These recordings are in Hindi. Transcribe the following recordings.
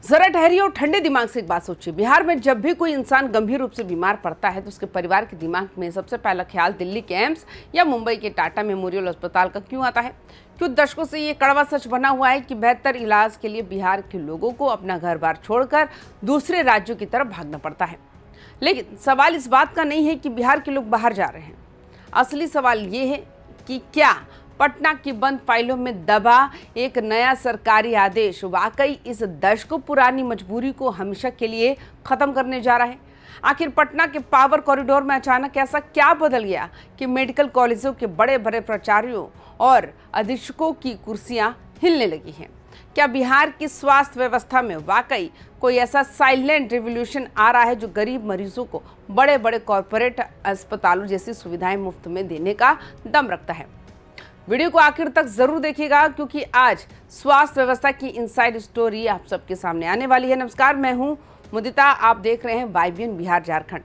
जरा ठहरिए और ठंडे दिमाग से एक बात सोचिए। बिहार में जब भी कोई इंसान गंभीर रूप से बीमार पड़ता है तो उसके परिवार के दिमाग में सबसे पहला ख्याल दिल्ली के एम्स या मुंबई के टाटा मेमोरियल अस्पताल का क्यों आता है? क्यों दशकों से ये कड़वा सच बना हुआ है कि बेहतर इलाज के लिए बिहार के लोगों को अपना घर बार छोड़कर दूसरे राज्यों की तरफ भागना पड़ता है। लेकिन सवाल इस बात का नहीं है कि बिहार के लोग बाहर जा रहे हैं। असली सवाल ये है कि क्या पटना की बंद फाइलों में दबा एक नया सरकारी आदेश वाकई इस दशकों पुरानी मजबूरी को हमेशा के लिए खत्म करने जा रहा है? आखिर पटना के पावर कॉरिडोर में अचानक ऐसा क्या बदल गया कि मेडिकल कॉलेजों के बड़े बड़े प्राचार्यों और अधीक्षकों की कुर्सियां हिलने लगी हैं? क्या बिहार की स्वास्थ्य व्यवस्था में वाकई कोई ऐसा साइलेंट रिवॉल्यूशन आ रहा है जो गरीब मरीजों को बड़े बड़े कॉरपोरेट अस्पतालों जैसी सुविधाएं मुफ्त में देने का दम रखता है? वीडियो को आखिर तक जरूर देखिएगा क्योंकि आज स्वास्थ्य व्यवस्था की इनसाइड स्टोरी आप सबके सामने आने वाली है। नमस्कार, मैं हूं मुदिता, आप देख रहे हैं वाईबीएन बिहार झारखंड।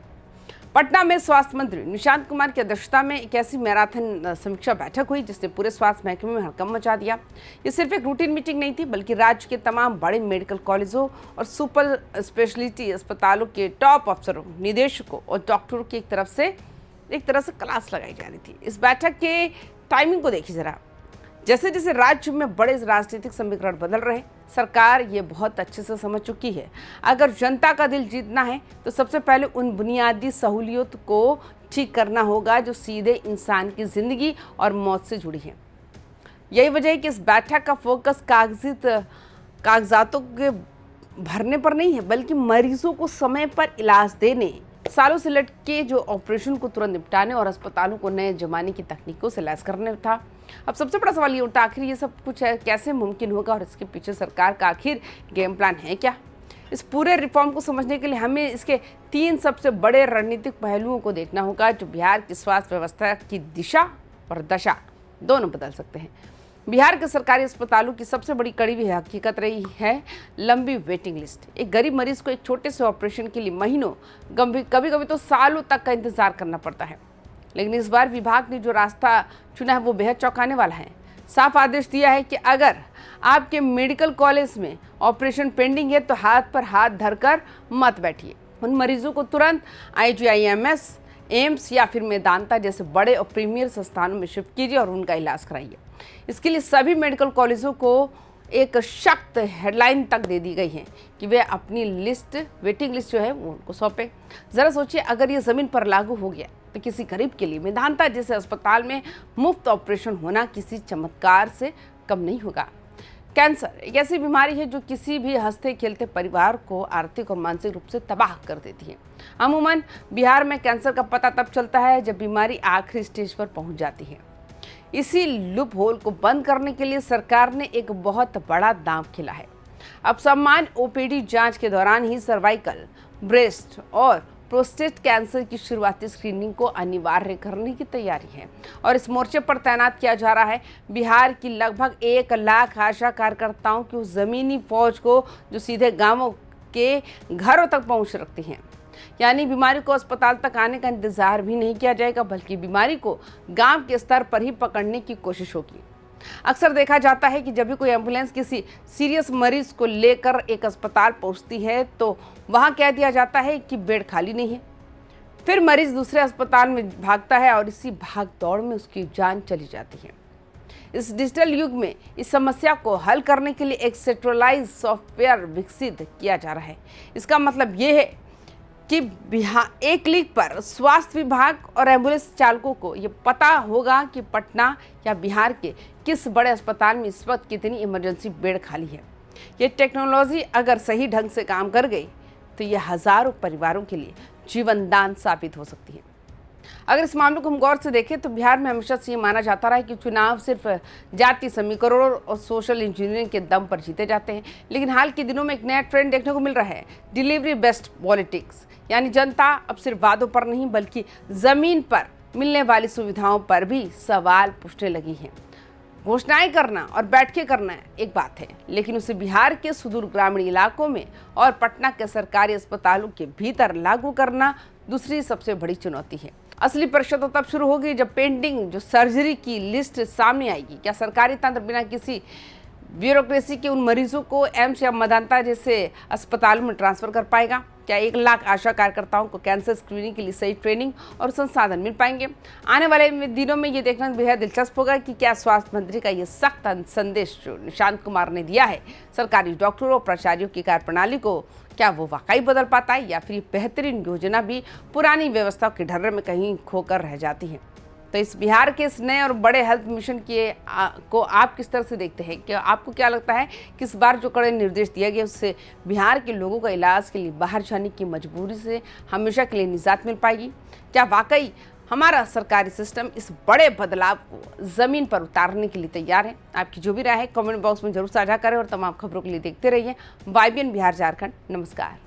पटना में स्वास्थ्य मंत्री निशांत कुमार की अध्यक्षता में एक ऐसी मैराथन समीक्षा बैठक हुई जिसने पूरे स्वास्थ्य महकमे में हड़कंप मचा दिया। ये सिर्फ एक रूटीन मीटिंग नहीं थी बल्कि राज्य के तमाम बड़े मेडिकल कॉलेजों और सुपर स्पेशलिटी अस्पतालों के टॉप अफसरों, निदेशकों और डॉक्टरों की एक तरह से क्लास लगाई जा रही थी। इस बैठक के टाइमिंग को देखिए जरा। जैसे जैसे राज्य में बड़े राजनीतिक समीकरण बदल रहे, सरकार ये बहुत अच्छे से समझ चुकी है। अगर जनता का दिल जीतना है तो सबसे पहले उन बुनियादी सहूलियत को ठीक करना होगा जो सीधे इंसान की जिंदगी और मौत से जुड़ी है। यही वजह है कि इस बैठक का फोकस कागजातों के भरने पर नहीं है बल्कि मरीजों को समय पर इलाज देने, सालों से लटके जो ऑपरेशन को तुरंत निपटाने और अस्पतालों को नए जमाने की तकनीकों से लैस करने था। अब सबसे बड़ा सवाल ये उठता, आखिर ये सब कुछ कैसे मुमकिन होगा और इसके पीछे सरकार का आखिर गेम प्लान है क्या? इस पूरे रिफॉर्म को समझने के लिए हमें इसके 3 सबसे बड़े रणनीतिक पहलुओं को देखना होगा जो बिहार की स्वास्थ्य व्यवस्था की दिशा और दशा दोनों बदल सकते हैं। बिहार के सरकारी अस्पतालों की सबसे बड़ी कड़ी हुई हकीकत रही है लंबी वेटिंग लिस्ट। एक गरीब मरीज को एक छोटे से ऑपरेशन के लिए महीनों, कभी कभी तो सालों तक का इंतजार करना पड़ता है। लेकिन इस बार विभाग ने जो रास्ता चुना है वो बेहद चौंकाने वाला है। साफ आदेश दिया है कि अगर आपके मेडिकल कॉलेज में ऑपरेशन पेंडिंग है तो हाथ पर हाथ धरकर मत बैठिए। उन मरीजों को तुरंत IGIMS, एम्स या फिर मेदांता जैसे बड़े और प्रीमियर संस्थानों में शिफ्ट कीजिए और उनका इलाज कराइए। इसके लिए सभी मेडिकल कॉलेजों को एक सख्त हेडलाइन तक दे दी गई है कि वे अपनी वेटिंग लिस्ट जो है वो उनको सौंपे। जरा सोचिए, अगर ये जमीन पर लागू हो गया तो किसी गरीब के लिए मेदांता जैसे अस्पताल में मुफ्त ऑपरेशन होना किसी चमत्कार से कम नहीं होगा। कैंसर एक ऐसी बीमारी है जो किसी भी हंसते खेलते परिवार को आर्थिक और मानसिक रूप से तबाह कर देती है। अमूमन बिहार में कैंसर का पता तब चलता है जब बीमारी आखिरी स्टेज पर पहुंच जाती है। इसी लूप होल को बंद करने के लिए सरकार ने एक बहुत बड़ा दांव खेला है। अब सामान्य OPD जांच के दौरान ही सर्वाइकल, ब्रेस्ट और प्रोस्टेट कैंसर की शुरुआती स्क्रीनिंग को अनिवार्य करने की तैयारी है और इस मोर्चे पर तैनात किया जा रहा है बिहार की लगभग 1 लाख आशा कार्यकर्ताओं की उस जमीनी फौज को जो सीधे गांवों के घरों तक पहुंच रखती हैं। यानी बीमारी को अस्पताल तक आने का इंतजार भी नहीं किया जाएगा बल्कि बीमारी को गांव के स्तर पर ही पकड़ने की कोशिश होगी। अक्सर देखा जाता है कि जब भी कोई एम्बुलेंस किसी सीरियस मरीज को लेकर एक अस्पताल पहुंचती है तो वहां कह दिया जाता है कि बेड खाली नहीं है। फिर मरीज दूसरे अस्पताल में भागता है और इसी भाग दौड़ में उसकी जान चली जाती है। इस डिजिटल युग में इस समस्या को हल करने के लिए एक सेंट्रलाइज सॉफ्टवेयर विकसित किया जा रहा है। इसका मतलब ये है कि बिहार एक क्लिक पर स्वास्थ्य विभाग और एम्बुलेंस चालकों को ये पता होगा कि पटना या बिहार के किस बड़े अस्पताल में इस वक्त कितनी इमरजेंसी बेड खाली है। ये टेक्नोलॉजी अगर सही ढंग से काम कर गई तो ये हजारों परिवारों के लिए जीवन दान साबित हो सकती है। अगर इस मामले को हम गौर से देखें तो बिहार में हमेशा से ये माना जाता रहा है कि चुनाव सिर्फ जाति समीकरणों और सोशल इंजीनियरिंग के दम पर जीते जाते हैं। लेकिन हाल के दिनों में एक नया ट्रेंड देखने को मिल रहा है, डिलीवरी बेस्ड पॉलिटिक्स। यानी जनता अब सिर्फ वादों पर नहीं बल्कि जमीन पर मिलने वाली सुविधाओं पर भी सवाल पूछने लगी है। घोषणाएं करना और बैठ के करना एक बात है, लेकिन उसे बिहार के सुदूर ग्रामीण इलाकों में और पटना के सरकारी अस्पतालों के भीतर लागू करना दूसरी सबसे बड़ी चुनौती है। असली परीक्षा तो तब शुरू होगी जब पेंडिंग जो सर्जरी की लिस्ट सामने आएगी। क्या सरकारी तंत्र बिना किसी ब्यूरोक्रेसी के उन मरीजों को एम्स या मेदांता जैसे अस्पतालों में ट्रांसफर कर पाएगा? क्या 1 लाख आशा कार्यकर्ताओं को कैंसर स्क्रीनिंग के लिए सही ट्रेनिंग और संसाधन मिल पाएंगे? आने वाले दिनों में ये देखना बेहद दिलचस्प होगा कि क्या स्वास्थ्य मंत्री का ये सख्त संदेश जो निशांत कुमार ने दिया है सरकारी डॉक्टरों और प्राचार्यों की कार्यप्रणाली को, क्या वो वाकई बदल पाता है या फिर बेहतरीन योजना भी पुरानी व्यवस्था के ढर्रे में कहीं खोकर रह जाती है? तो इस बिहार के इस नए और बड़े हेल्थ मिशन को आप किस तरह से देखते हैं? क्या आपको क्या लगता है कि इस बार जो कड़े निर्देश दिया गया उससे बिहार के लोगों का इलाज के लिए बाहर जाने की मजबूरी से हमेशा के लिए निजात मिल पाएगी? क्या वाकई हमारा सरकारी सिस्टम इस बड़े बदलाव को ज़मीन पर उतारने के लिए तैयार है? आपकी जो भी राय है कमेंट बॉक्स में जरूर साझा करें और तमाम खबरों के लिए देखते रहिए YBN बिहार झारखंड। नमस्कार।